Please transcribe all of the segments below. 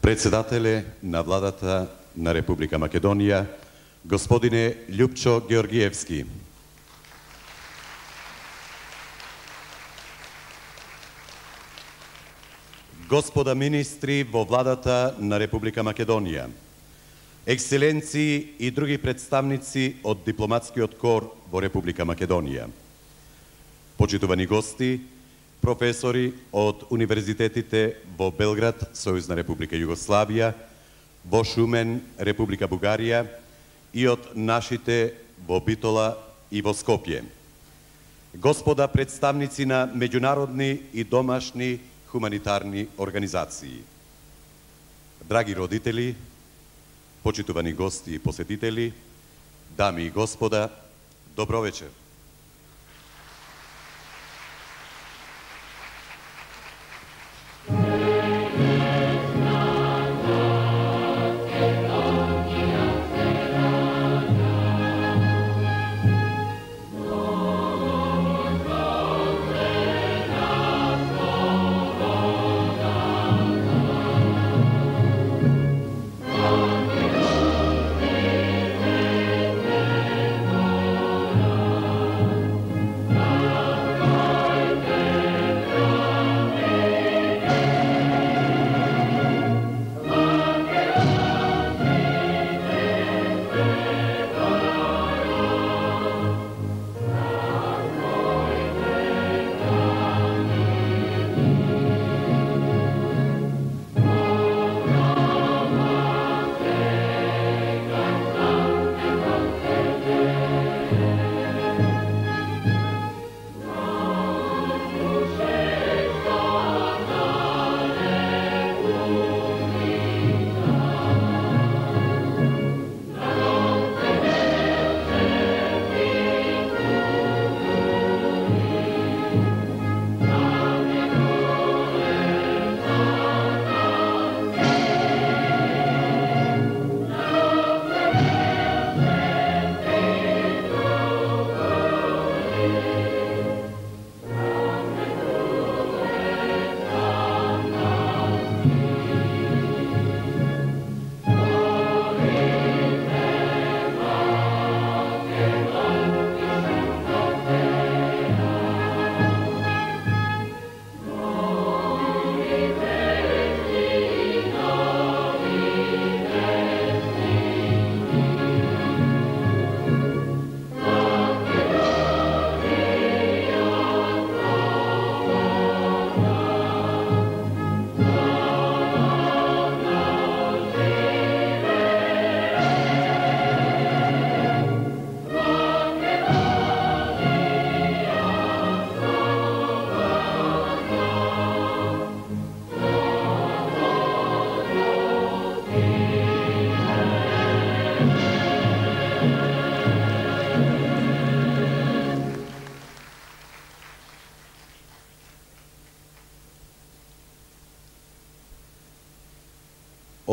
Председателе на владата на Република Македонија, господине Љупчо Георгиевски. Господа министри во владата на Република Македонија, екселенции и други представници од дипломатскиот кор во Република Македонија, почитувани гости, професори од универзитетите во Белград, Сојузна Република Југославија, во Шумен, Република Бугарија и од нашите во Битола и во Скопје. Господа представници на меѓународни и домашни хуманитарни организации. Драги родители, почитувани гости и посетители, дами и господа, добро вечер.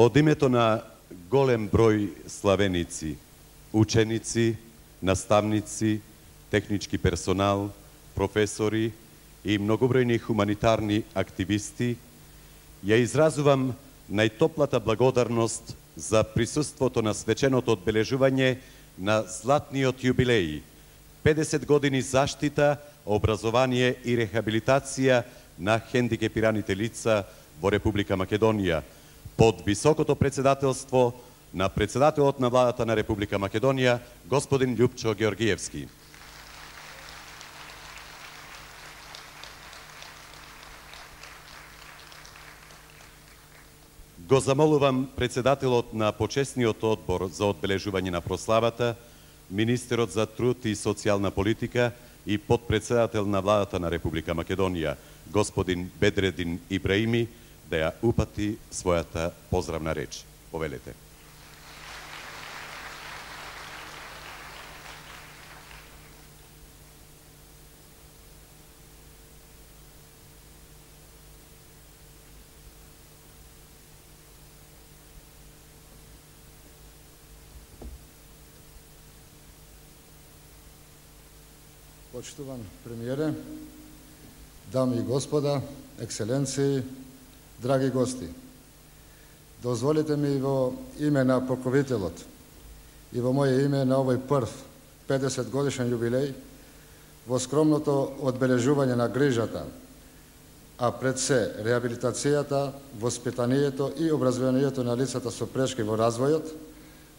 Од името на голем број славеници, ученици, наставници, технички персонал, професори и многобројни хуманитарни активисти, ја изразувам најтоплата благодарност за присуството на свеченото одбележување на златниот јубилеј, 50 години заштита, образование и рехабилитација на хендикепираните лица во Република Македонија, под високото председателство на председателот на владата на Република Македонија, господин Љупчо Георгиевски. Го замолувам председателот на почесниот одбор за одбележување на прославата, министерот за труд и социјална политика и подпредседател на владата на Република Македонија, господин Бедредин Ибраими, да ја упати својата поздравна реч. Повелете. Почитуван премиере, дами и господа, екселенции, драги гости. Дозволите ми во име на покровителот и во моје име на овој прв 50 годишен јубилеј, во скромното одбележување на грижата, а пред се реабилитацијата, воспитанието и образованието на лицата со прешки во развојот,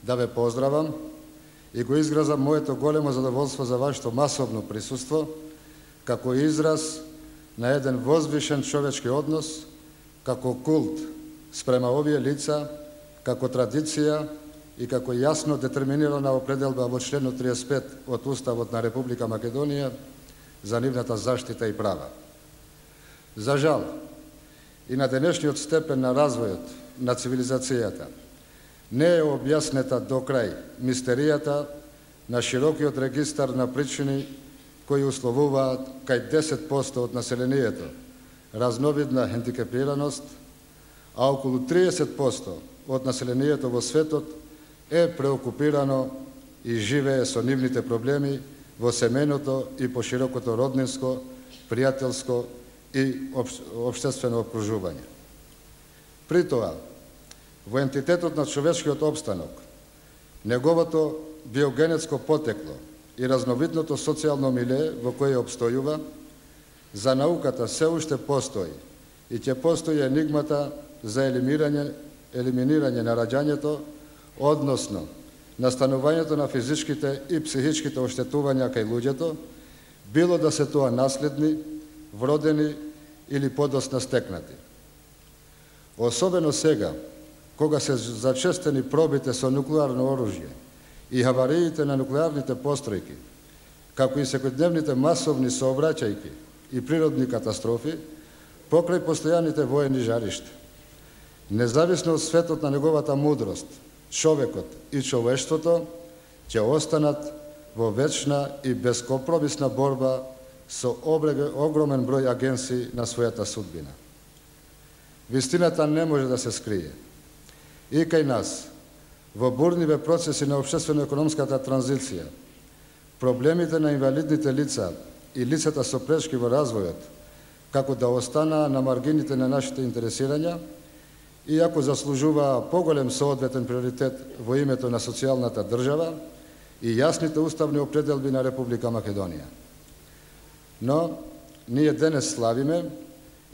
да ве поздравам и го изгразам моето големо задоволство за вашето масовно присуство, како израз на еден возвишен човечки однос, како култ спрема овие лица, како традиција и како јасно детерминирана определба во членот 35 од Уставот на Република Македонија за нивната заштита и права. За жал, и на денешниот степен на развојот на цивилизацијата не е објаснета до крај мистеријата на широкиот регистар на причини кои условуваат кај 10% од населението разновидна хендикепираност, а околу 30% од населението во светот е преокупирано и живее со нивните проблеми во семејното и поширокото роднинско, пријателско и општествено окружување. При тоа, во ентитетот на човечкиот обстанок, неговото биогенетско потекло и разновидното социјално миле во кое обстојува, за науката се уште постои и ќе постои енигмата за елиминирање на раѓањето, односно настанувањето на физичките и психичките оштетувања кај луѓето, било да се тоа наследни, вродени или подоцна стекнати. Особено сега, кога се зачестени пробите со нуклеарно оружје и авариите на нуклеарните постројки, како и секојдневните масовни сообраќајки и природни катастрофи, покрај постојаните воени жаришта. Независно од светот на неговата мудрост, човекот и човештвото ќе останат во вечна и безкомпромисна борба со огромен број агенции на својата судбина. Вистината не може да се скрие. И кај нас, во бурниве процеси на општествено-економската транзиција, проблемите на инвалидните лица и лицата со прешки во развојот, како да останаа на маргините на нашите интересирања, иако заслужуваа поголем соодветен приоритет во името на социјалната држава и јасните уставни определби на Република Македонија. Но, ние денес славиме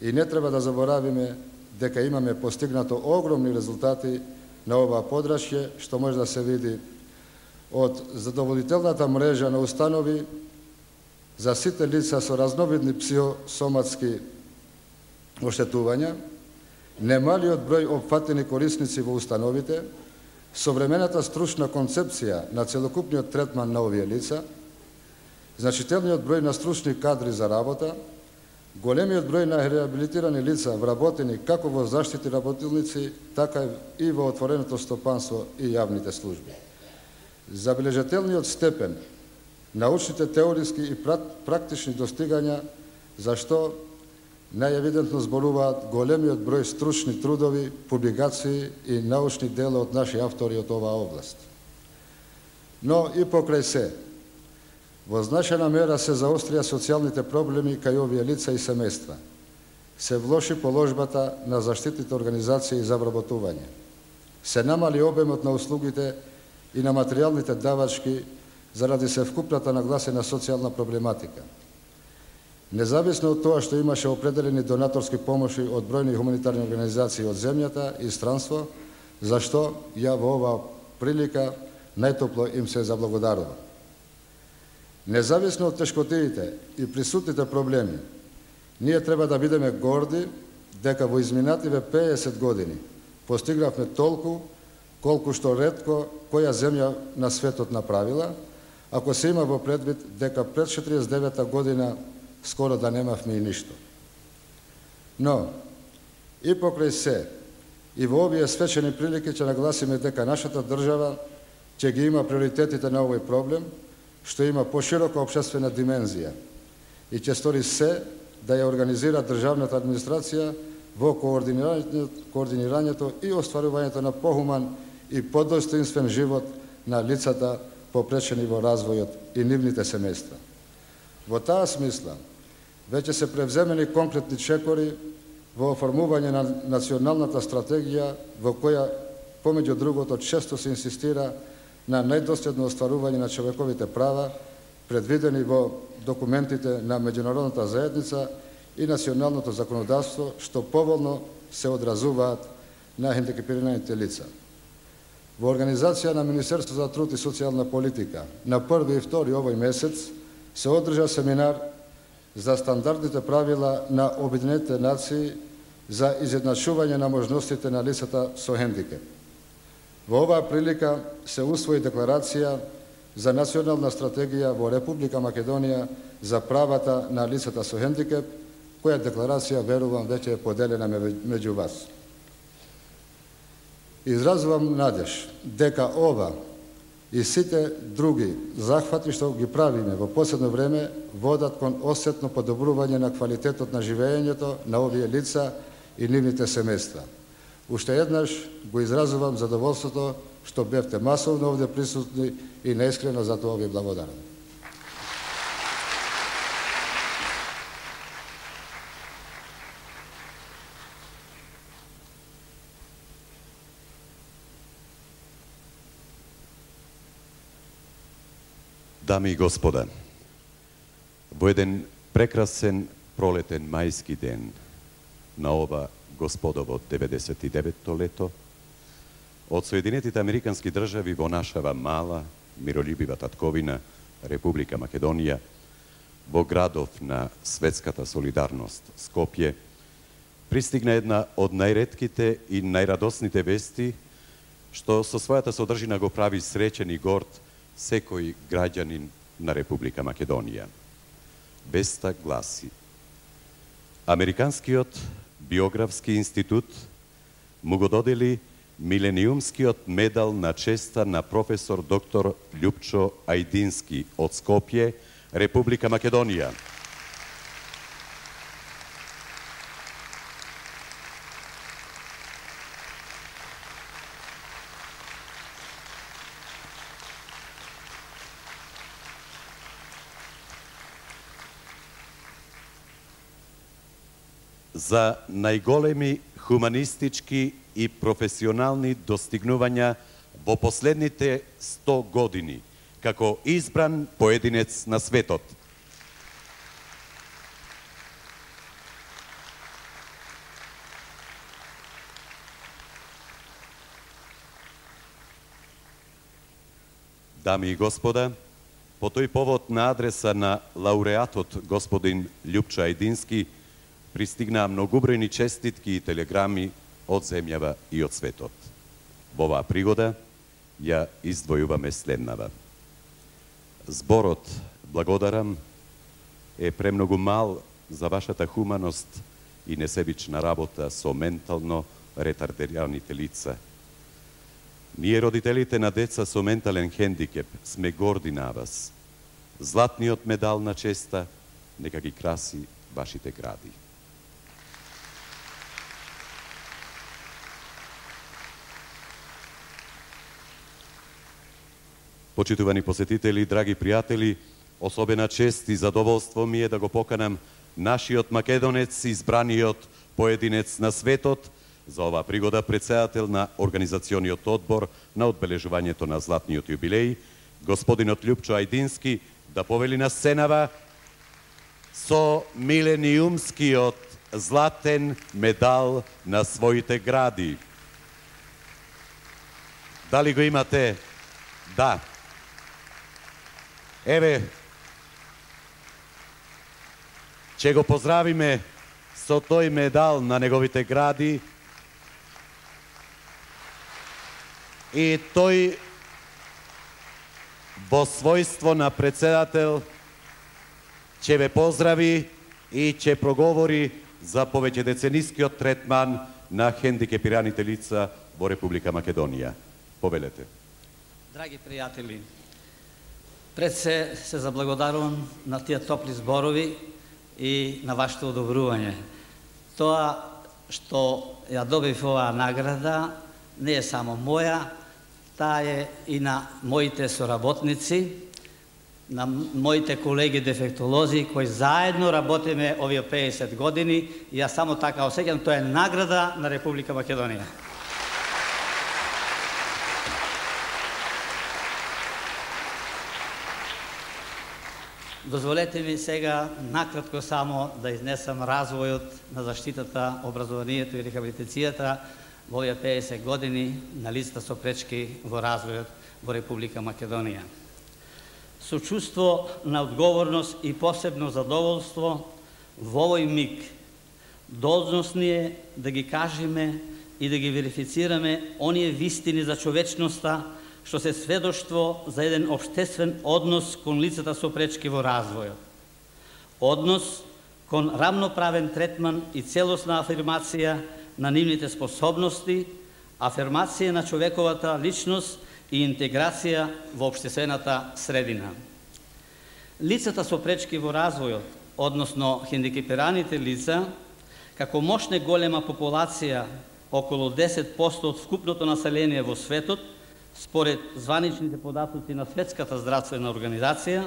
и не треба да заборавиме дека имаме постигнато огромни резултати на оваа подрашје, што може да се види од задоволителната мрежа на установи за сите лица со разновидни психосоматски оштетувања, немалиот број опфатени корисници во установите, современата стручна концепција на целокупниот третман на овие лица, значителниот број на стручни кадри за работа, големиот број на реабилитирани лица вработени како во заштити работилници, така и во отвореното стопанство и јавните служби. Забележителниот степен научните теориски и практични достигања, за што најевидентно зборуваат големиот број стручни трудови, публикации и научни дела од наши автори од оваа област. Но и покрај се, во значајна мера се заострија социјалните проблеми кај овие лица и семејства. Се влоши положбата на заштитните организации за вработување. Се намали обемот на услугите и на материјалните давачки заради севкупната нагласена социјална проблематика. Независно од тоа што имаше определени донаторски помоши од бројни хуманитарни организации од земјата и странство, за што ја во оваа прилика најтопло им се заблагодарува. Независно од тешкотиите и присутните проблеми, ние треба да бидеме горди дека во изминативе 50 години постигнавме толку колку што ретко која земја на светот направила, ако се има во предвид дека пред 49 година скоро да немавме и ништо. Но, и покрај се, и во овие свечени прилики ќе нагласиме дека нашата држава ќе ги има приоритетите на овој проблем, што има поширока општествена димензија и ќе стори се да ја организира државната администрација во координирањето и остварувањето на похуман и подостоинствен живот на лицата попречени во развојот и нивните семејства. Во таа смисла, веќе се превземени конкретни чекори во оформување на националната стратегија во која, помеѓу другото, често се инсистира на најдоследно остварување на човековите права, предвидени во документите на меѓународната заедница и националното законодавство, што поволно се одразуваат на хендикепираните лица. Во организација на Министерството за труд и социјална политика на 1 и 2 овој месец се одржа семинар за стандардните правила на Обединетите нации за изедначување на можностите на лицата со хендикеп. Во оваа прилика се усвои декларација за национална стратегија во Република Македонија за правата на лицата со хендикеп, која декларација, верувам, веќе е поделена меѓу вас. Изразувам надеж дека ова и сите други захвати што ги правиме во последно време водат кон осетно подобрување на квалитетот на живеењето на овие лица и нивните семејства. Уште еднаш го изразувам задоволството што бевте масовно овде присутни и наискрено за тоа ви благодарам. Дами и господа, во еден прекрасен пролетен мајски ден на ова господово 99-то лето, од Соединетите Американски држави во нашава мала, миролюбива татковина Република Македонија, во градов на светската солидарност Скопје, пристигна една од најретките и најрадосните вести, што со својата содржина го прави среќен и горд секој граѓанин на Република Македонија. Веста гласи: Американскиот биографски институт му го додели милениумскиот медал на честа на професор доктор Љупчо Ајдински од Скопје, Република Македонија. За најголеми хуманистички и професионални достигнувања во последните 100 години, како избран поединец на светот. Дами и господа, по тој повод на адреса на лауреатот господин Љупчо Ајдински пристигнаа многобројни честитки и телеграми од земјава и од светот. Во оваа пригода ја издвојуваме следнава. Зборот "Благодарам" е премногу мал за вашата хуманост и несебична работа со ментално ретардираните лица. Ние, родителите на деца со ментален хендикеп, сме горди на вас. Златниот медал на честа нека ги краси вашите гради. Почитувани посетители, драги пријатели, особена чест и задоволство ми е да го поканам нашиот македонец, избраниот поединец на светот, за оваа пригода претседател на Организациониот одбор на одбележувањето на златниот јубилеј, господинот Љупчо Ајдински, да повели на сценава со милениумскиот златен медал на своите гради. Дали го имате? Да. Еве, ќе го поздравиме со тој медал на неговите гради и тој во својство на претседател ќе ве поздрави и ќе проговори за повеќедеценискиот третман на хендикепираните лица во Република Македонија. Повелете. Драги пријатели, пред се заблагодарувам на тие топли зборови и на вашето одобрување. Тоа што ја добив оваа награда не е само моја, таа е и на моите соработници, на моите колеги дефектолози кои заедно работиме овие 50 години и ја само така осеќам, тоа е награда на Република Македонија. Дозволете ми сега накратко само да изнесам развојот на заштитата, образованието и рехабилитацијата во овие 50 години на лицата со пречки во развојот во Република Македонија. Со чувство на одговорност и посебно задоволство во овој миг должност ни е да ги кажеме и да ги верифицираме оние вистини за човечноста што се сведоштво за еден општествен однос кон лицата со пречки во развојот. Однос кон рамноправен третман и целосна афирмација на нивните способности, афирмација на човековата личност и интеграција во општествената средина. Лицата со пречки во развојот, односно хендикепираните лица, како мощна голема популација, околу 10% од вкупното население во светот, според званичните податоци на Светската здравствена организација,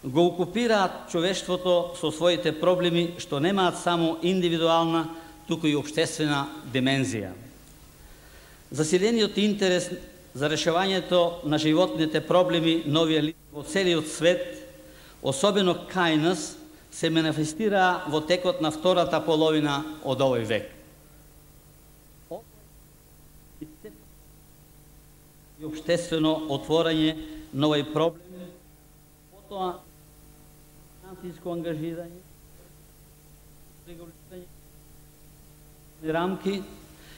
го окупираат човештвото со своите проблеми што немаат само индивидуална, туку и општествена димензија. Засилениот интерес за решавањето на животните проблеми на овие лица во целиот свет, особено кај нас, се манифестира во текот на втората половина од овој век. И општествено отворање на овој проблем, потоа финансиско ангажирање, регулирање рамки,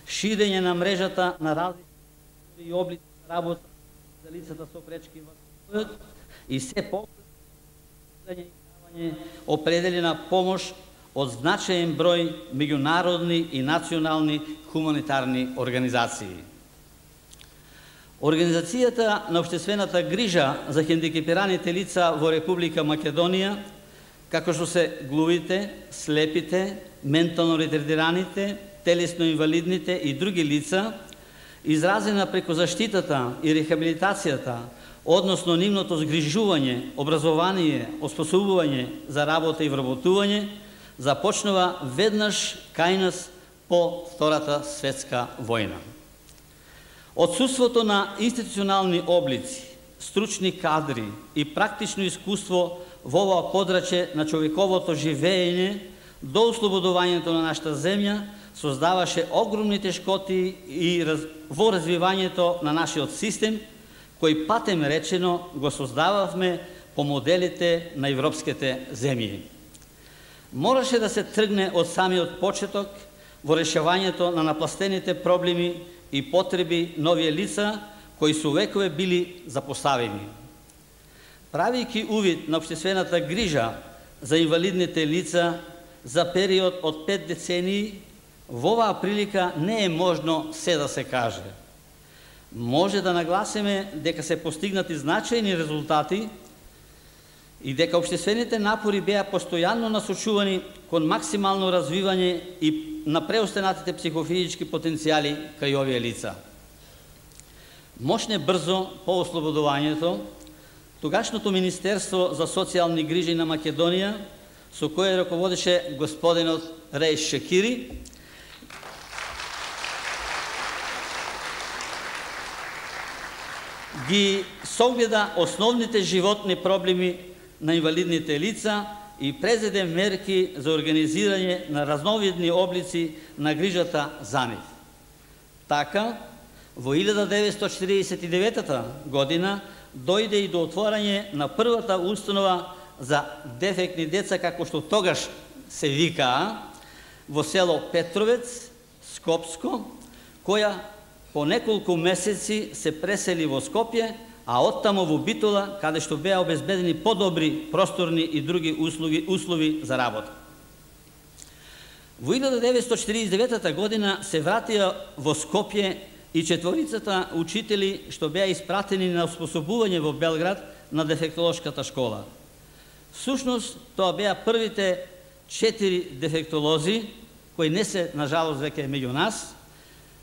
ширење на мрежата на различни и облици на работа за лицата со пречки во развојот и се повеќе определена помош од значаен број меѓународни и национални хуманитарни организации. Организацијата на општествената грижа за хендикепираните лица во Република Македонија, како што се глувите, слепите, ментално ретардираните, телесно инвалидните и други лица, изразена преку заштитата и рехабилитацијата, односно нивното згрижување, образование, оспособување за работа и вработување, започнува веднаш кај нас по Втората светска војна. Отсутството на институционални облици, стручни кадри и практично искуство во ова подрачје на човековото живење до ослободувањето на нашата земја создаваше огромни тешкоти и во развивањето на нашиот систем, кој патем речено го создававме по моделите на европските земји. Мораше да се тргне од самиот почеток во решавањето на напластените проблеми и потреби на овие лица кои со векове били запоставени. Правејќи увид на општествената грижа за инвалидните лица за период од 5 децении, во оваа прилика не е можно се да се каже. Може да нагласиме дека се постигнати значајни резултати и дека општествените напори беа постојано насочувани кон максимално развивање и на преостенатите психофизички потенцијали кај овие лица. Мошне брзо по ослободувањето, тогашното Министерство за социјални грижи на Македонија, со кое раководеше господинот Реис Шекири, ги согледа основните животни проблеми на инвалидните лица и презеде мерки за организирање на разновидни облици на грижата за нив. Така, во 1949 година дојде и до отворање на првата установа за дефектни деца, како што тогаш се викаа, во село Петровец, Скопско, која по неколку месеци се пресели во Скопје, а оттамо во Битола, каде што беа обезбедени подобри просторни и други услови за работа. Во 1949 година се вратија во Скопје и четворицата учители што беа испратени на оспособување во Белград на дефектолошката школа. Всушност, тоа беа првите 4 дефектолози, кои не се, нажалост, веќе меѓу нас: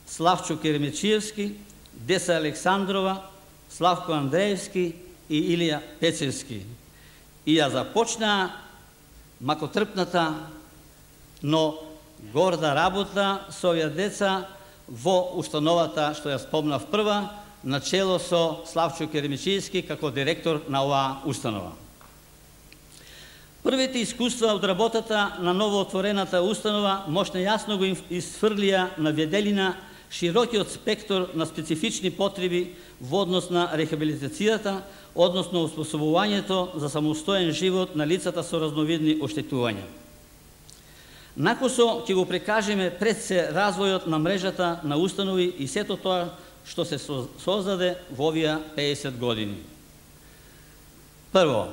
Славчо Керемечиевски, Деса Александрова, Славко Андреевски и Илија Пецевски. И ја започна макотрпната, но горда работа со овие деца во установата што ја спомнав прва, начело со Славчо Керемичијски како директор на оваа установа. Првите искуства од работата на новоотворената установа мощно јасно го изфрлија на виделина широкиот спектар на специфични потреби во однос на рехабилитацијата, односно успособувањето за самостоен живот на лицата со разновидни оштетувања. Накусо ќе го прекажеме пред се развојот на мрежата на установи и сето тоа што се создаде во овие 50 години. Прво,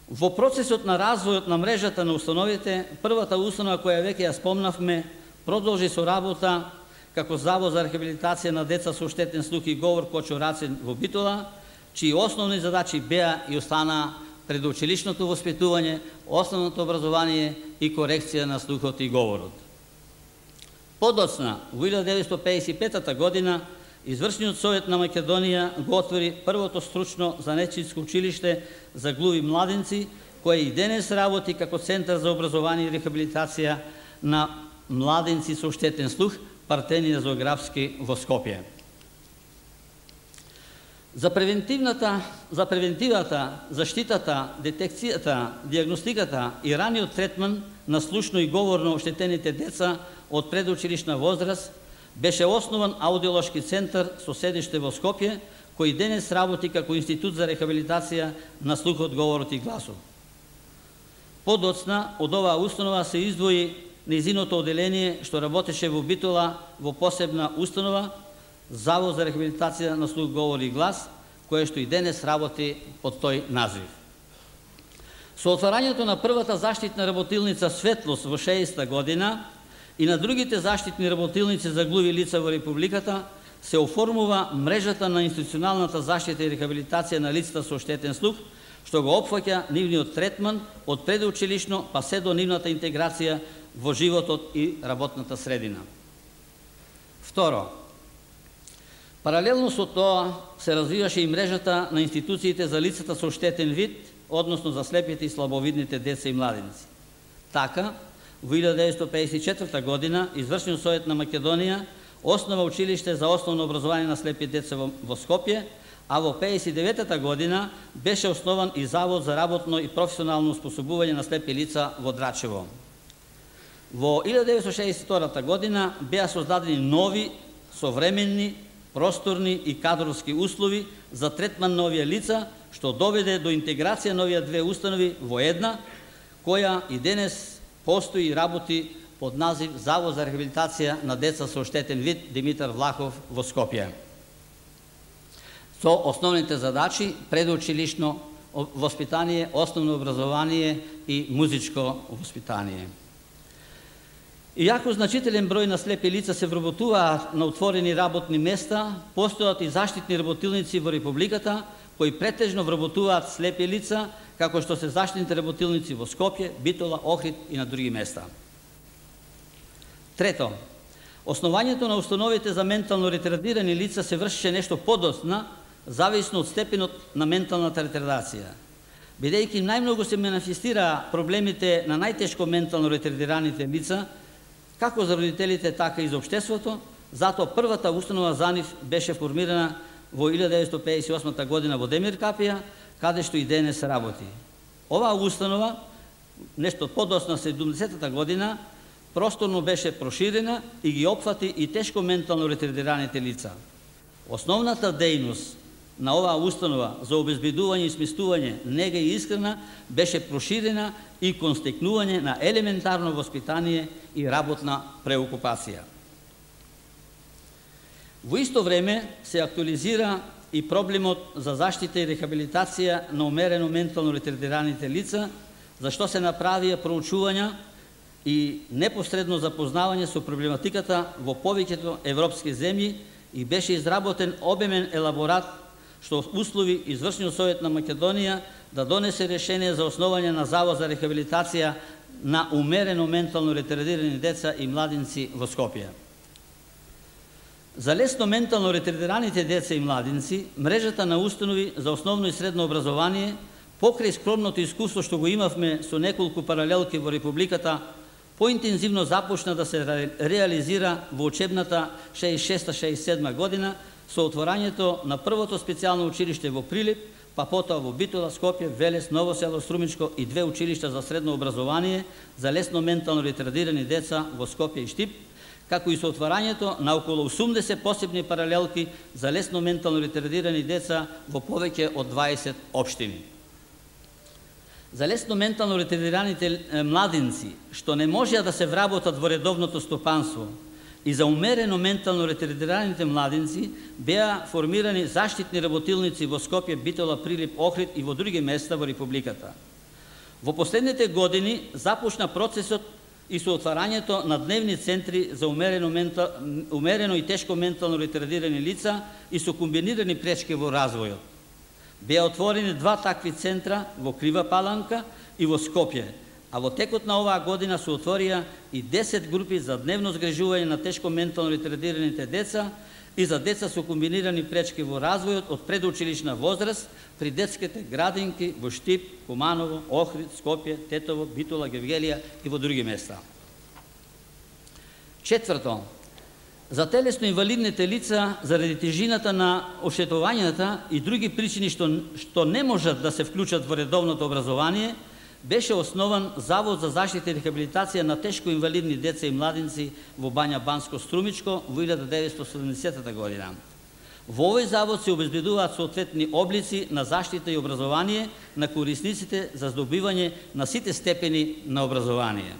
во процесот на развојот на мрежата на установите, првата установа која веќе ја спомнавме, продолжи со работа како Завод за рехабилитација на деца со оштетен слух и говор Кочо Рацин во Битола, чии основни задачи беа и останаа предучилишното воспитување, основното образование и корекција на слухот и говорот. Подоцна, во 1955 година, Извршниот совет на Македонија го отвори првото стручно занечиско училиште за глуви младенци, кое и денес работи како Центар за образование и рехабилитација на младенци со оштетен слух, Партенија зоографски во Скопје. За превентивата, заштитата, детекцијата, диагностиката и раниот третман на слушно и говорно оштетените деца од предучилишна возраст беше основан аудиолошки центар со седиште во Скопје, кој денес работи како Институт за рехабилитација на слухот, говорот и гласот. Подоцна од оваа установа се издвои нејзиното оделение што работеше во Битола во посебна установа, Завод за рехабилитација на слух, говор и глас, кое што и денес работи под тој назив. Со отварањето на првата заштитна работилница Светлост во 60-та година и на другите заштитни работилници за глуви лица во Републиката, се оформува мрежата на институционалната заштита и рехабилитација на лицата со оштетен слух, што го опфаќа нивниот третман од предучилишно па се до нивната интеграција во животот и работната средина. Второ, паралелно со тоа се развиваше и мрежата на институциите за лицата со оштетен вид, односно за слепите и слабовидните деца и младенци. Така, во 1954 година Извршниот совет на Македонија основа училиште за основно образование на слепи деца во Скопје, а во 1959 година беше основан и Завод за работно и професионално способување на слепи лица во Драчево. Во 1962 година беа создадени нови, современни, просторни и кадровски услови за третман на овие лица, што доведе до интеграција на овие две установи во една, која и денес постои и работи под назив Завод за рехабилитација на деца со оштетен вид Димитар Влахов во Скопје. Со основните задачи предучилишно воспитание, основно образование и музичко воспитание. Иако значителен број на слепи лица се вработуваат на отворени работни места, постојат и заштитни работилници во Републиката, кои претежно вработуваат слепи лица, како што се заштитните работилници во Скопје, Битола, Охрид и на други места. Трето, основањето на установите за ментално ретардирани лица се вршеше нешто подоцна, зависно од степенот на менталната ретардација. Бидејќи најмногу се манифестираа проблемите на најтешко ментално ретардираните лица, како за родителите, така и за општеството, затоа првата установа за нив беше формирана во 1958 година во Демир Капија, каде што и денес работи. Оваа установа, нешто подоцна 70-та година, просторно беше проширена и ги опфати и тешко ментално ретардираните лица. Основната дејност на оваа установа за обезбедување и сместување, нега и искрена беше проширена и кон стекнување на елементарно воспитание и работна преокупација. Во исто време се актуализира и проблемот за заштита и рехабилитација на умерено ментално ретардираните лица, за што се направија проучувања и непосредно запознавање со проблематиката во повеќето европски земји и беше изработен обемен елаборат што услови Извршниот совет на Македонија да донесе решение за основање на Завод за рехабилитација на умерено ментално ретардирани деца и младенци во Скопје. За лесно ментално ретардираните деца и младинци, мрежата на установи за основно и средно образование, покрај скромното искуство што го имавме со неколку паралелки во Републиката, поинтензивно започна да се реализира во учебната 66-67 година со отворањето на првото специјално училиште во Прилеп, па потоа во Битола, Скопје, Велес, Ново село, Струмичко и 2 училишта за средно образование за лесно ментално ретардирани деца во Скопје и Штип, како и со отворањето на околу 80 посебни паралелки за лесно ментално ретардирани деца во повеќе од 20 општини. За лесно ментално ретардираните младинци, што не можеа да се вработат во редовното стопанство, и за умерено ментално ретардираните младинци беа формирани заштитни работилници во Скопје, Битола, Прилеп, Охрид и во други места во Републиката. Во последните години започна процесот и со отварањето на дневни центри за умерено и тешко ментално ретардирани лица и со комбинирани пречки во развојот. Беа отворени 2 такви центра во Крива Паланка и во Скопје, а во текот на оваа година се отворија и 10 групи за дневно згрижување на тешко ментално ретардираните деца и за деца со комбинирани пречки во развојот од предучилишна возраст при детските градинки во Штип, Куманово, Охрид, Скопје, Тетово, Битола, Гевгелија и во други места. Четврто, за телесно инвалидните лица заради тежината на оштетувањата и други причини што не можат да се вклучат во редовното образование, беше основан Завод за заштита и рехабилитација на тешко инвалидни деца и младинци во Бања Банско Струмичко во 1970 година. Во овој завод се обезбедуваат соодветни облици на заштита и образование на корисниците за здобивање на сите степени на образование.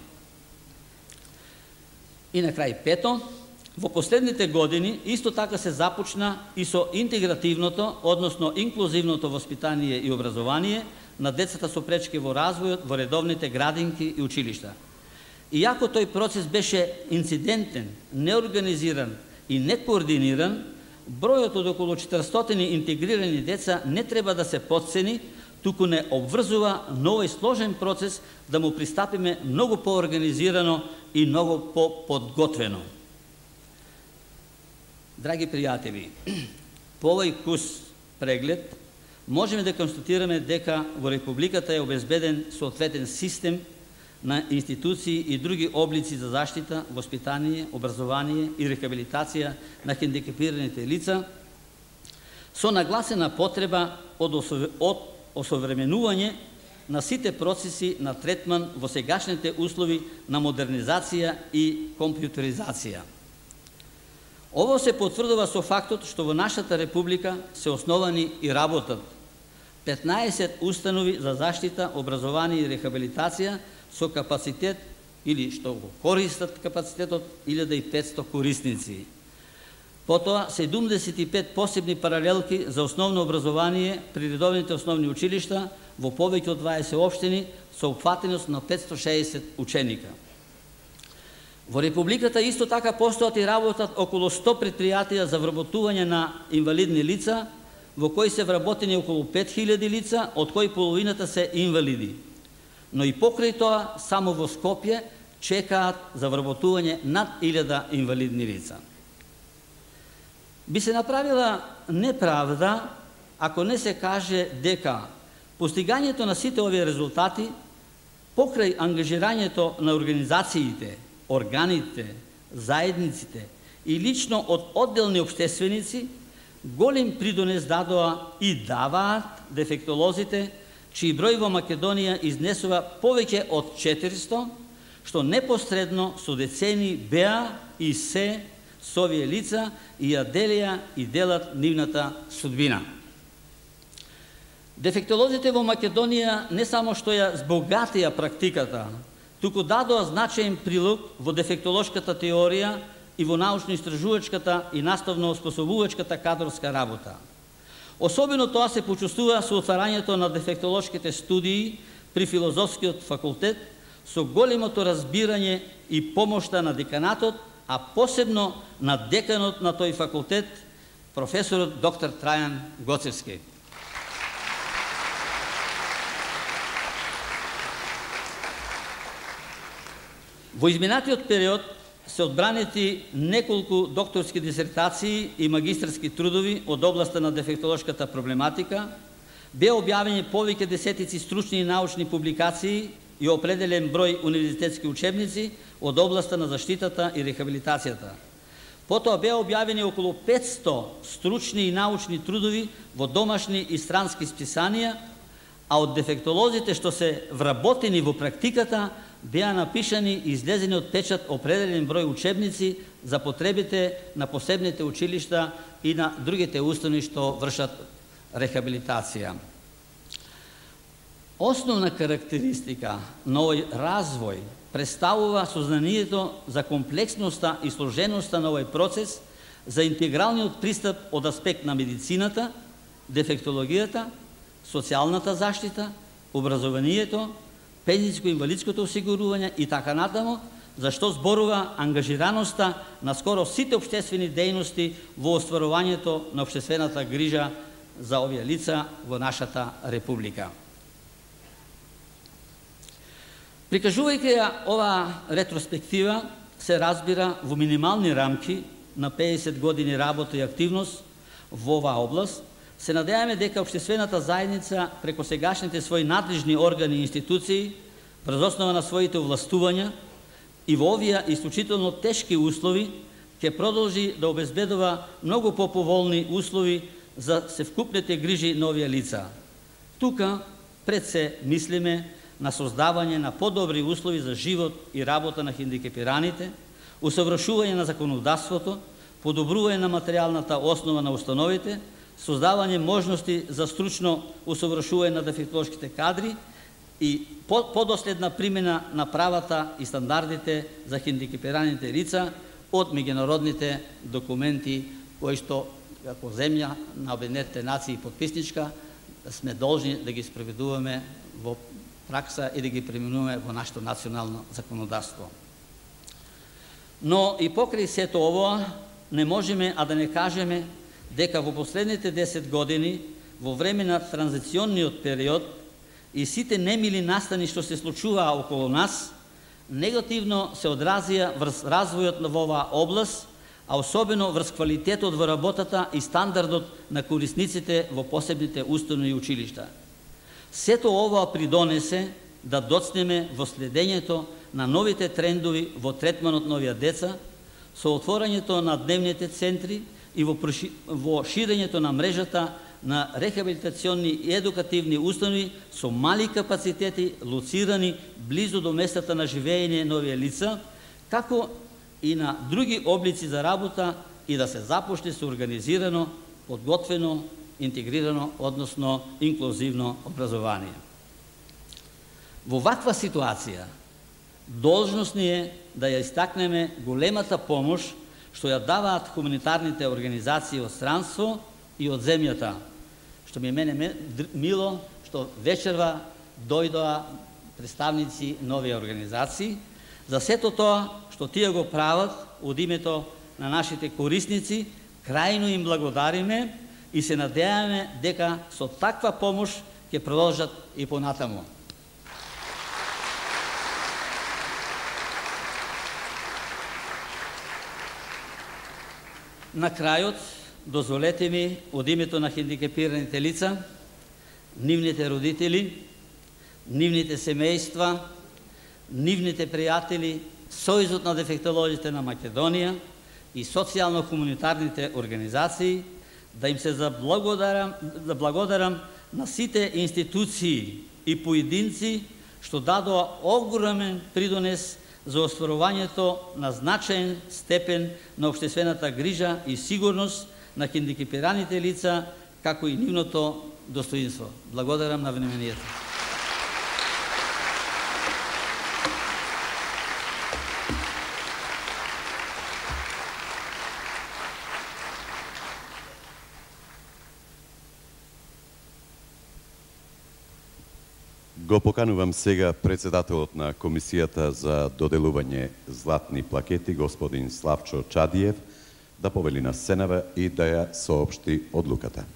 И на крај пето, во последните години исто така се започна и со интегративното, односно инклузивното воспитание и образование на децата со пречки во развојот во редовните градинки и училишта. Иако тој процес беше инцидентен, неорганизиран и некоординиран, бројот од околу 400 интегрирани деца не треба да се потцени, туку не обврзува на овој сложен процес да му пристапиме многу поорганизирано и многу поподготвено. Драги пријатели, по овој курс преглед можеме да констатираме дека во Републиката е обезбеден соодветен систем на институции и други облици за заштита, воспитание, образование и рехабилитација на хендикепираните лица со нагласена потреба од осовременување на сите процеси на третман во сегашните услови на модернизација и компјутеризација. Ово се потврдува со фактот што во нашата република се основани и работат 15 установи за заштита, образование и рехабилитација со капацитет или што го користат капацитетот 1500 корисници. Потоа 75 посебни паралелки за основно образование при редовните основни училишта во повеќе од 20 општини со опфатеност на 560 ученика. Во Републиката исто така постојат и работат околу 100 предпријатија за вработување на инвалидни лица, во кои се вработени околу 5000 лица, од кои половината се инвалиди. Но и покрај тоа, само во Скопје чекаат за вработување над 1000 инвалидни лица. Би се направила неправда ако не се каже дека постигањето на сите овие резултати покрај ангажирањето на организациите, органите, заедниците и лично од одделни општественици голем придонес дадоа и даваат дефектолозите, чиј број во Македонија изнесува повеќе од 400, што непосредно со децени беа и се со овие лица и ја делија и делат нивната судбина. Дефектолозите во Македонија не само што ја збогатија практиката, туку дадоа значаен прилог во дефектолошката теорија и во научно-истражувачката и наставно-оспособувачката кадрска работа. Особено тоа се почувствува со отварањето на дефектолошките студии при Филозофскиот факултет, со големото разбирање и помошта на деканатот, а посебно на деканот на тој факултет, професорот доктор Трајан Гоцевски. Во изминатиот период се одбранети неколку докторски дисертации и магистарски трудови од областта на дефектолошката проблематика, беа објавени повеќе десетици стручни и научни публикации и определен број универзитетски учебници од областта на заштитата и рехабилитацијата. Потоа беа објавени околу 500 стручни и научни трудови во домашни и странски списанија, а од дефектолозите што се вработени во практиката беа напишани и излезени од печат определен број учебници за потребите на посебните училишта и на другите установи што вршат рехабилитација. Основна карактеристика на овој развој представува сознанието за комплексноста и сложеноста на овој процес, за интегралниот пристап од аспект на медицината, дефектологијата, социјалната заштита, образованието, пензijско-инвалидското осигурување и така натаму, за што зборува ангажираноста на скоро сите општествени дејности во остварувањето на општествената грижа за овие лица во нашата република. Прикажувајќи ја ова ретроспектива, се разбира во минимални рамки на 50 години работа и активност во оваа област, се надеваме дека општествената заедница преку сегашните своји надлежни органи и институции, врз основа на своите овластувања и во овие исклучително тешки услови, ќе продолжи да обезбедува многу поповолни услови за севкупните грижи на овие лица. Тука пред се мислиме на создавање на подобри услови за живот и работа на хендикепираните, усовршување на законодавството, подобрување на материјалната основа на установите, создавање можности за стручно усовршување на дефектолошките кадри и подоследна примена на правата и стандардите за хендикепираните лица од меѓународните документи кои што како земја на Обединетите нации подписничка сме должни да ги спроведуваме во пракса и да ги применуваме во нашето национално законодавство. Но и покрај сето ово не можеме а да не кажеме дека во последните 10 години, во време на транзиционниот период и сите немили настани што се случуваа околу нас, негативно се одразија врз развојот во оваа област, а особено врз квалитетот во работата и стандардот на корисниците во посебните установи и училишта. Сето ова придонесе да доцнеме во следењето на новите трендови во третманот на овие деца, со отворањето на дневните центри и во ширењето на мрежата на рехабилитационни и едукативни установи со мали капацитети, лоцирани близу до местата на живење на овие лица, како и на други облици за работа и да се започне со организирано, подготвено, интегрирано, односно инклузивно образование. Во ваква ситуација, должност ни е да ја истакнеме големата помош што ја даваат хуманитарните организации од странство и од земјата, што ми мене мило, што вечерва дојдоа представници на овие организации, за сето тоа што тие го прават од името на нашите корисници, крајно им благодариме и се надејаме дека со таква помош ќе продолжат и понатаму. На крајот, дозволете ми од името на хендикепираните лица, нивните родители, нивните семејства, нивните пријатели, Сојузот на дефектолозите на Македонија и социјално-хуманитарните организации, да им се заблагодарам на сите институции и поединци што дадоа огромен придонес за остварувањето на значаен степен на општествената грижа и сигурност на хендикепираните лица, како и нивното достоинство. Благодарам на вниманието. Го поканувам сега председателот на Комисијата за доделување златни плакети, господин Славчо Чадиев, да повели на сценава и да ја соопшти одлуката.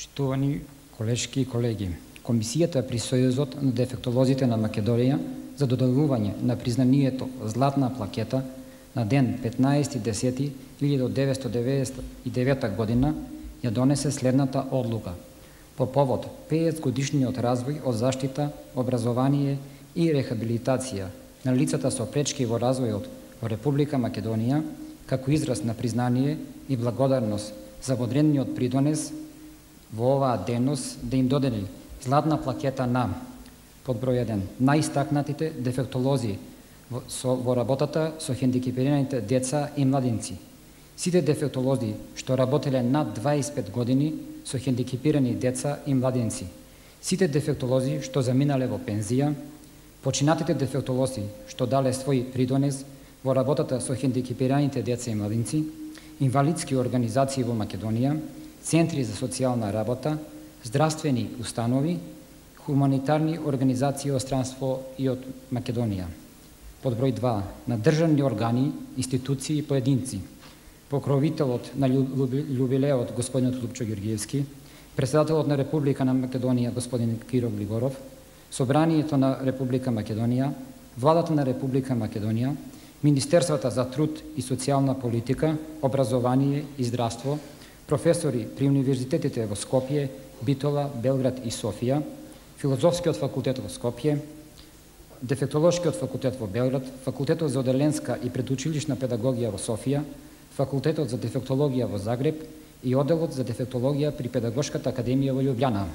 Почитувани колешки и колеги, Комисијата при Сојузот на дефектолозите на Македонија за доделување на признанието Златна плакета на ден 15.10.1999 година ја донесе следната одлука. По повод 50 годишниот развој од заштита, образование и рехабилитација на лицата со пречки во развојот во Република Македонија, како израз на признание и благодарност за одредениот придонес во оваа дејност, да им додели Златна плакета на подброј 1 најистакнатите дефектолози во работата со хендикепираните деца и младинци. Сите дефектолози што работеле над 25 години со хендикепирани деца и младинци. Сите дефектолози што заминале во пензија, починатите дефектолози што дале свој придонес во работата со хендикепираните деца и младинци, инвалидски организации во Македонија, центри за социјална работа, здравствени установи, хуманитарни организации од странство и од Македонија. Подброј 2. На државни органи, институции и поединци. Покровителот на јубилеот господинот Лупчо Георгиевски, председателот на Република на Македонија господин Киро Глигоров, Собранието на Република Македонија, Владата на Република Македонија, Министерствата за труд и социјална политика, образование и здравство, професори при универзитетите во Скопје, Битола, Белград и Софија, Филозофскиот факултет во Скопје, Дефектолошкиот факултет во Белград, Факултетот за оделенска и предучилишна педагогија во Софија, Факултетот за дефектологија во Загреб и Оделот за дефектологија при Педагошката академија во Љубљана.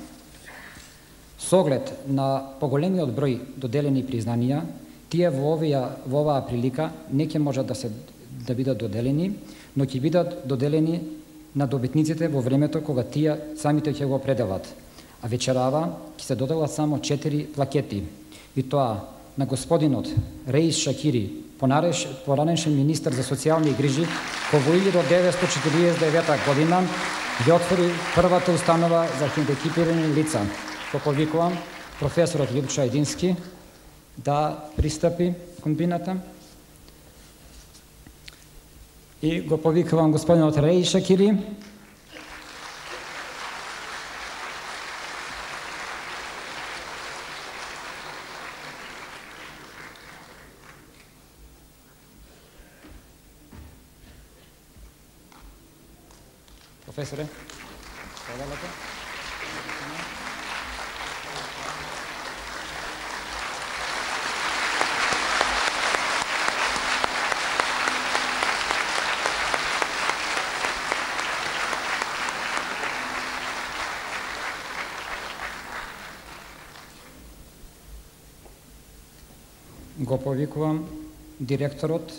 Со оглед на поголемиот број доделени признанија, тие во оваа прилика не ќе можат да бидат доделени, но ќе бидат доделени на добитниците во времето кога тие самите ќе го определат. А вечерава ќе се доделат само 4 плакети, и тоа на господинот Реис Шакири, поранешен министар за социјални грижи, кој во 1949 година ја отвори првата установа за хендикепирани лица. Го повикувам професорот Љупчо Едински да пристапи кон бината. И го повикувам господинот Реис Шакири. Професоре, подалете. Го повикувам директорот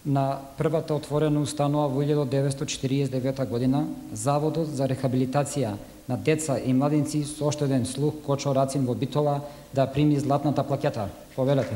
на првата отворена установа во 1949 година, Заводот за рехабилитација на деца и младинци со оштеден слух Кочо Рацин во Битола, да прими Златната плакета. Повелете.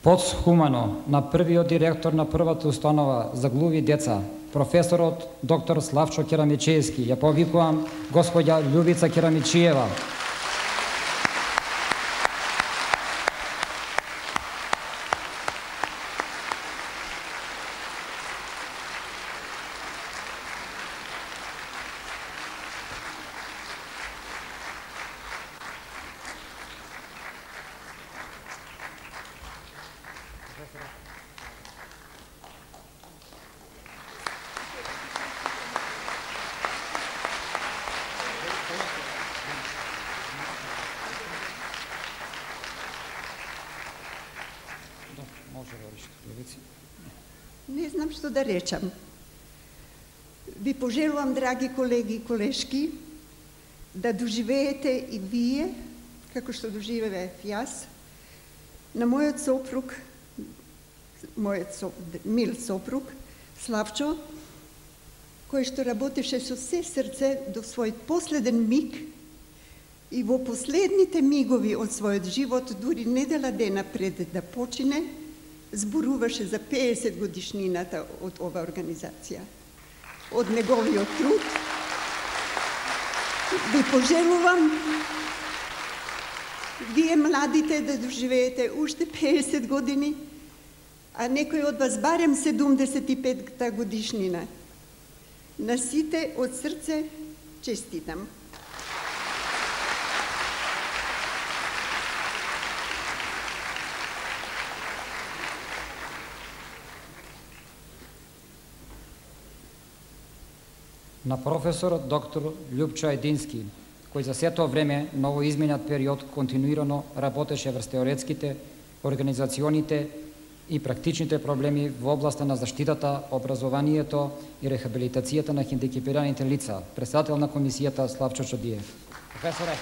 Постхумано на првиот директор на првата установа за глуви деца, професорот доктор Славчо Керамичиевски, ја повикувам господја Љубица Керамичиева. Не знам што да речам. Ви пожелувам, драги колеги и колешки, да доживеете и вие, како што доживеев јас, на мојот сопруг, мил сопруг, Славчо, кој што работеше со се срце до својот последен миг и во последните мигови од својот живот, дури недела дена пред да почине, зборуваше за 50 годишнината од ова организација. Од неговиот труд ви пожелувам вие младите да доживеете уште 50 години, а некој од вас барем 75-та годишнина. На сите од срце честитам. На професор доктор Љупчо Едински, кој за сето време на овој изменат период континуирано работеше врз теоретските, организационите и практичните проблеми во областа на заштитата, образованието и рехабилитацијата на хендикепираните лица. Председател на комисијата Славчо Чодиев. Професоре.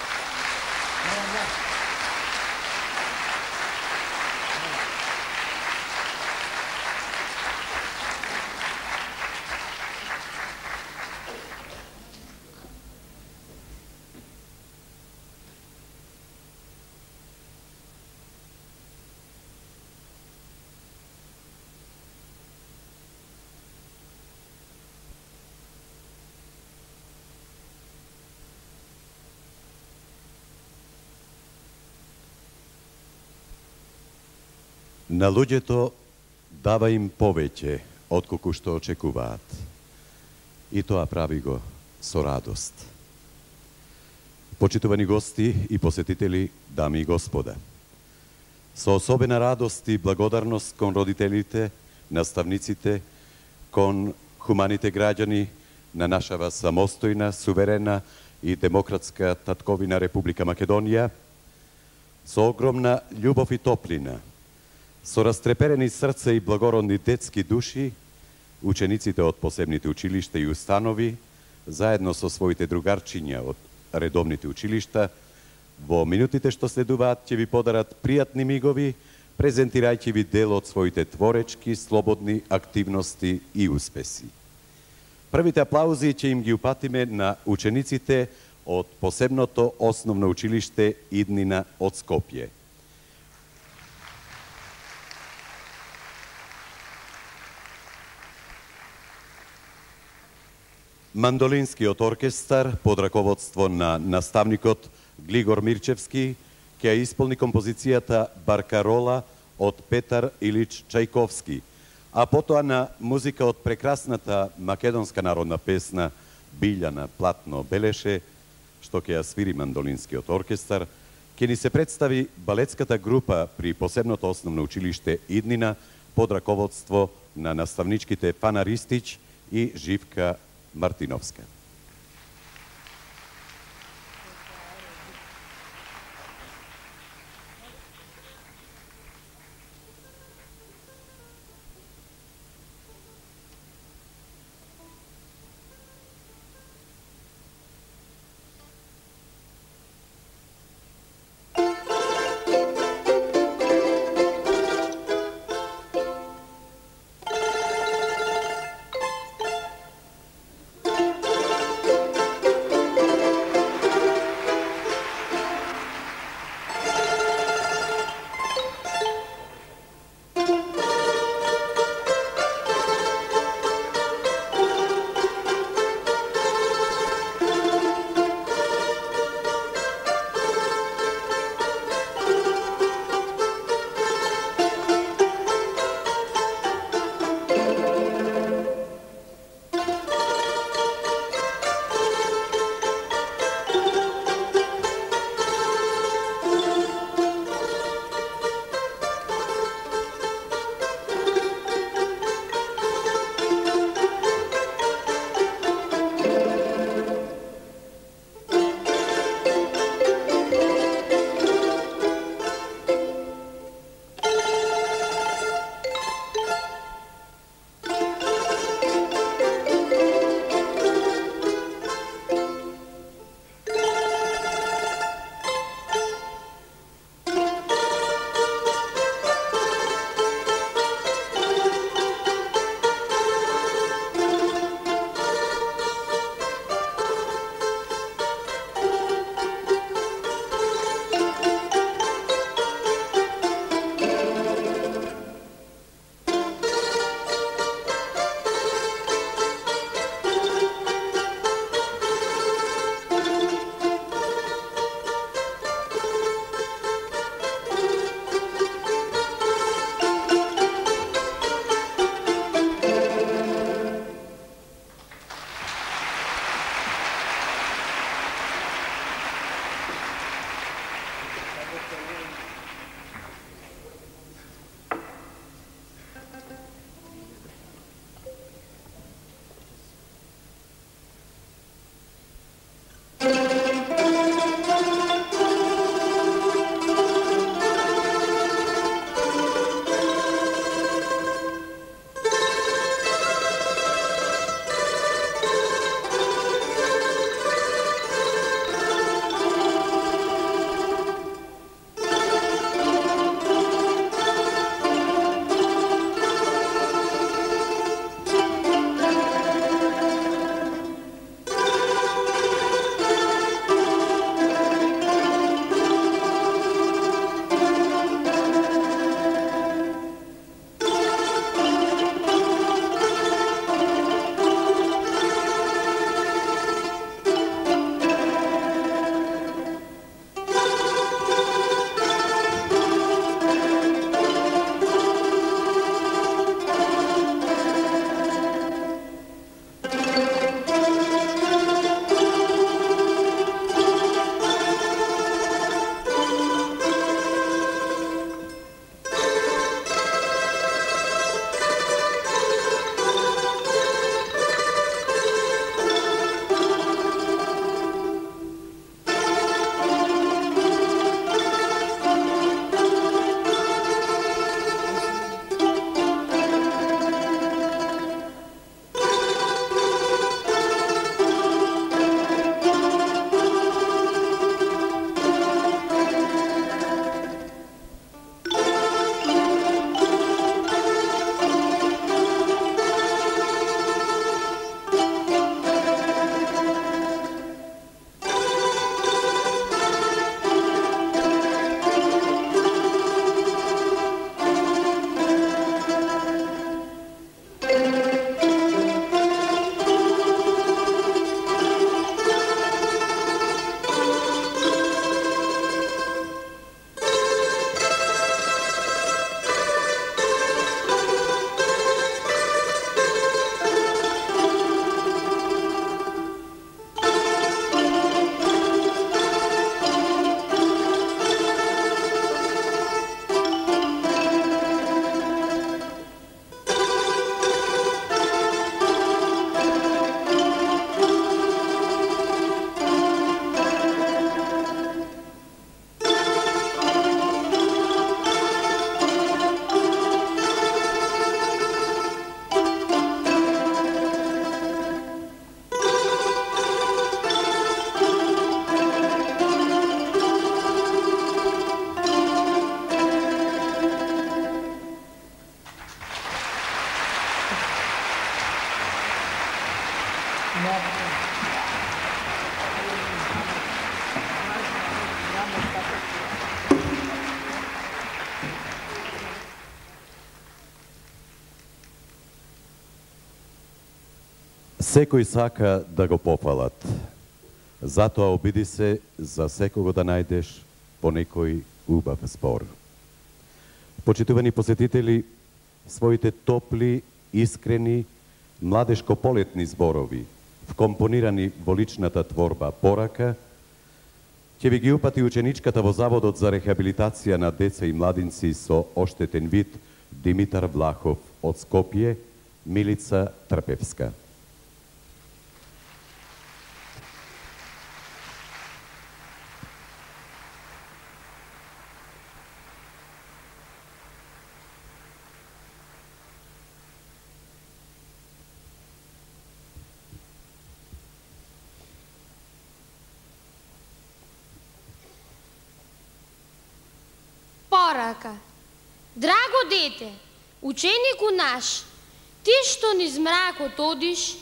На луѓето дава им повеќе отколку што очекуваат. И тоа прави го со радост. Почитувани гости и посетители, дами и господа, со особена радост и благодарност кон родителите, наставниците, кон хуманите граѓани на нашава самостојна, суверена и демократска татковина Република Македонија, со огромна љубов и топлина, со растреперени срца и благородни детски души, учениците од посебните училишта и установи, заедно со своите другарчиња од редовните училишта, во минутите што следуваат ќе ви подарат пријатни мигови, презентирајќи ви дел од своите творечки, слободни активности и успеси. Првите аплаузи ќе им ги упатиме на учениците од посебното основно училиште Иднина од Скопје. Мандолинскиот оркестар под раководство на наставникот Глигор Мирчевски ќе ја исполни композицијата Баркарола од Петар Илич Чајковски, а потоа на музика од прекрасната македонска народна песна Билјана Платно белеше, што ќе ја свири Мандолинскиот оркестар, ќе ни се представи балетската група при посебното основно училиште Иднина под раководство на наставничките Пана Ристич и Живка Мартиновска. Секој сака да го пофалат. Затоа обиди се за секого да најдеш по некој убав збор. Почитувани посетители, своите топли, искрени, младешко-полетни зборови, вкомпонирани во личната творба порака, ќе ви ги упати ученичката во Заводот за рехабилитација на деца и младинци со оштетен вид Димитар Влахов од Скопје, Милица Трпевска. Порака. Драго дете, ученику наш, ти што низ мракот одиш,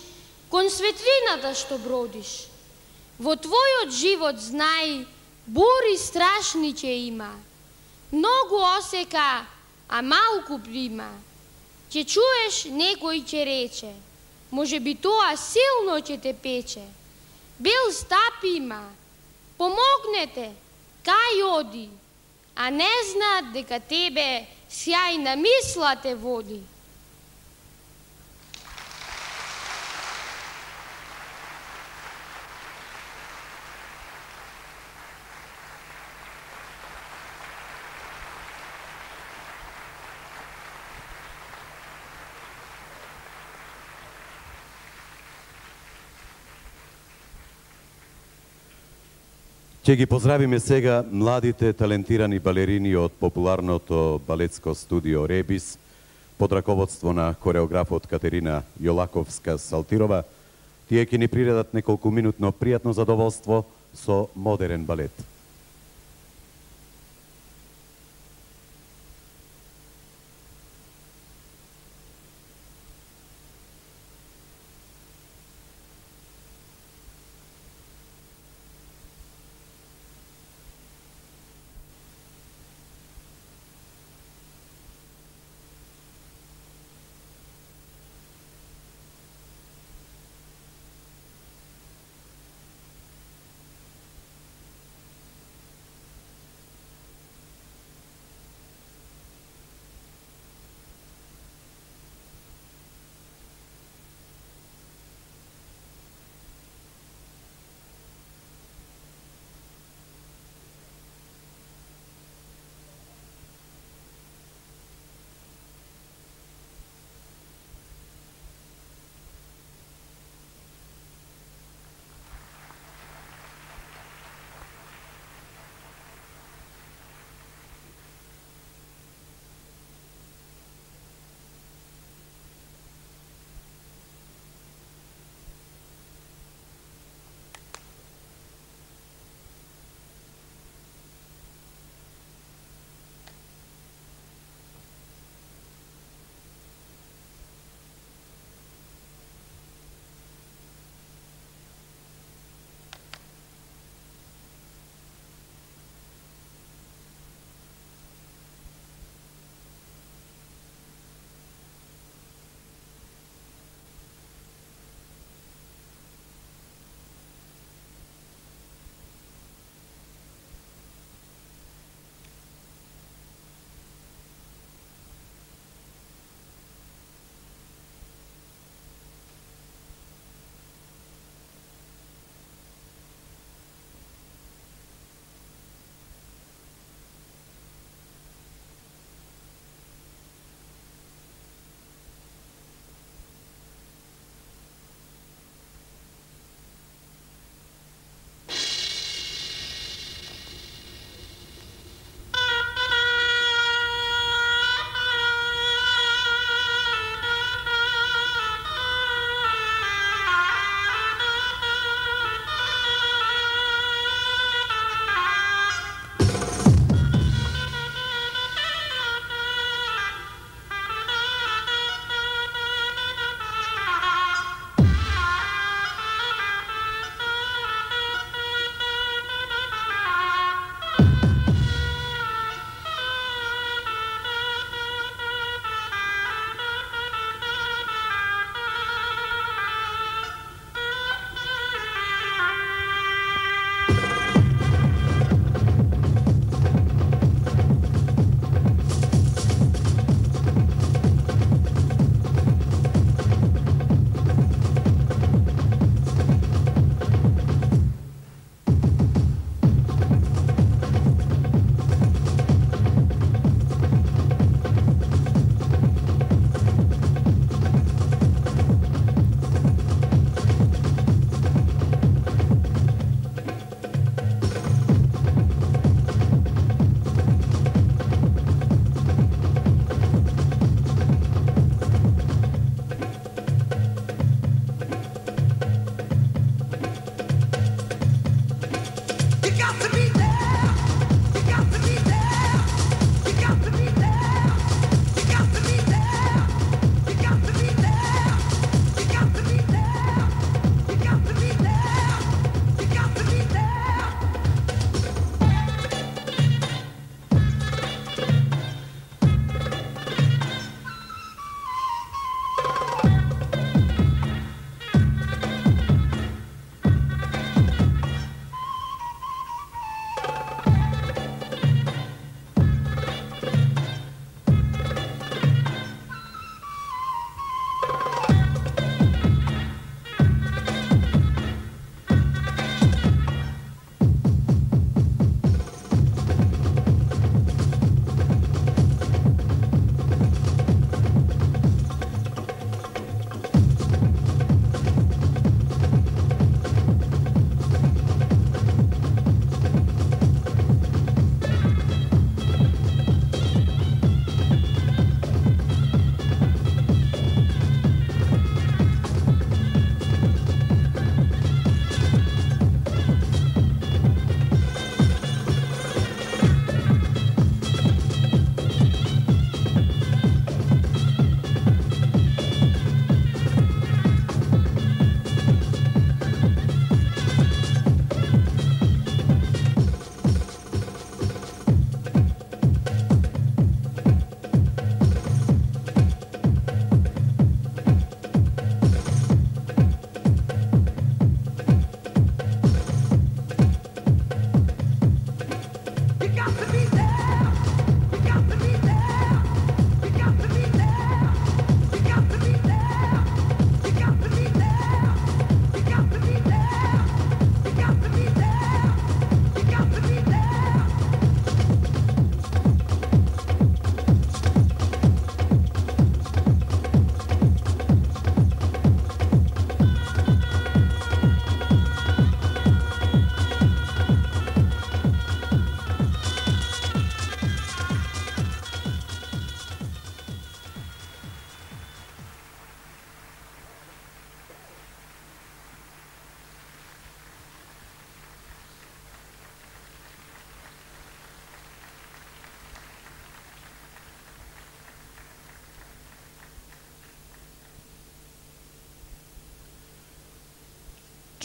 кон светлината што бродиш. Во твојот живот знај, бури страшни ќе има. Многу осека, а малку прима. Ќе чуеш некој ќе рече, може би тоа силно ќе те пече. Бил стап има, помогнете, кај оди, а не знаат дека тебе сјајна мисла те води. Ќе ги поздравиме сега младите талентирани балерини од популарното балетско студио Ребис под раководство на хореографот Катерина Јолаковска-Салтирова. Тие ќе ни приредат неколку минутно пријатно задоволство со модерен балет.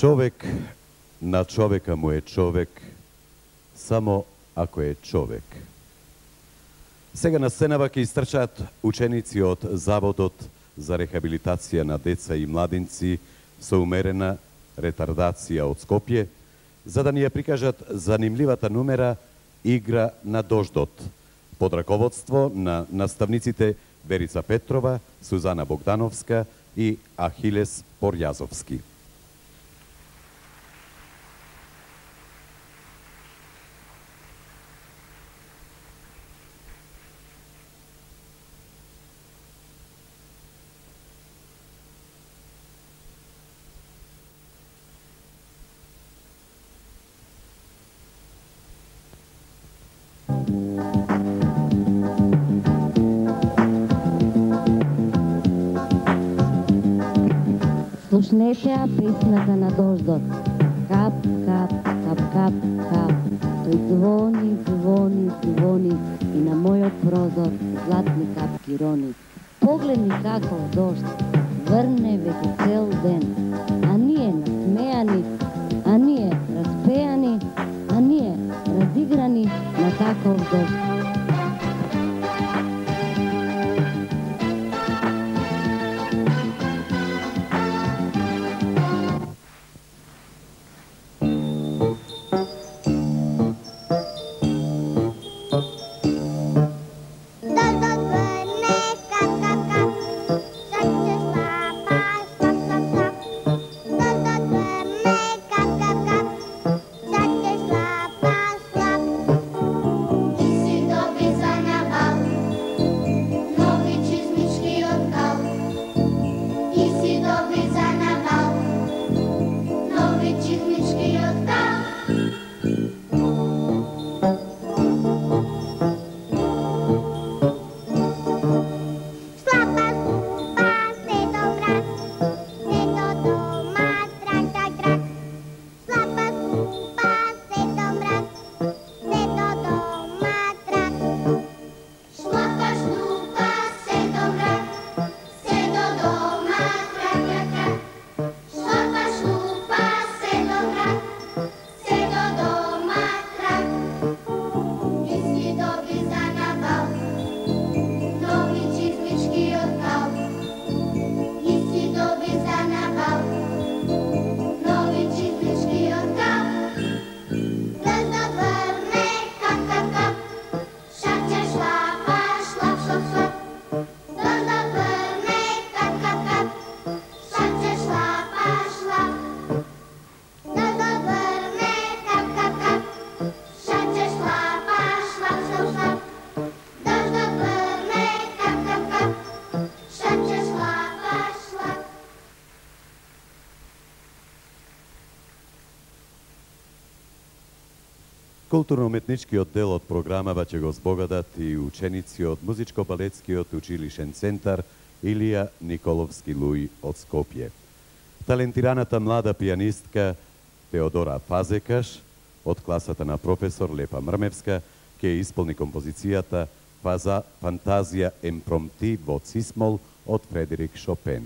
Čovek na čoveka mu je čovek samo ako je čovek. Сега на сценава ќе истрчаат ученици од Заводот за рехабилитација на деца и младинци со умерена ретардација од Скопје, за да ни ја прикажат занимливата нумера Игра на дождот, под раководство на наставниците Верица Петрова, Сузана Богдановска и Ахилес Порјазовски. Слушнете ја песната на дождот. Кап, кап, кап, кап, кап. Тој звони, звони, звони и на мојот прозор златни капки рони. Погледни како дожд врне веќе цел ден. А ние насмејани, а ние распејани, а ние разиграни на таков дожд. Slapa skupa se dobra Културно-уметничкиот дел од програмава ќе го збогадат и ученици од Музичко-балетскиот училишен центар Илија Николовски Луј од Скопје. Талентираната млада пианистка Теодора Фазекаш од класата на професор Лепа Мрмевска ќе исполни композицијата Фантазија емпромти во цисмол од Фредерик Шопен.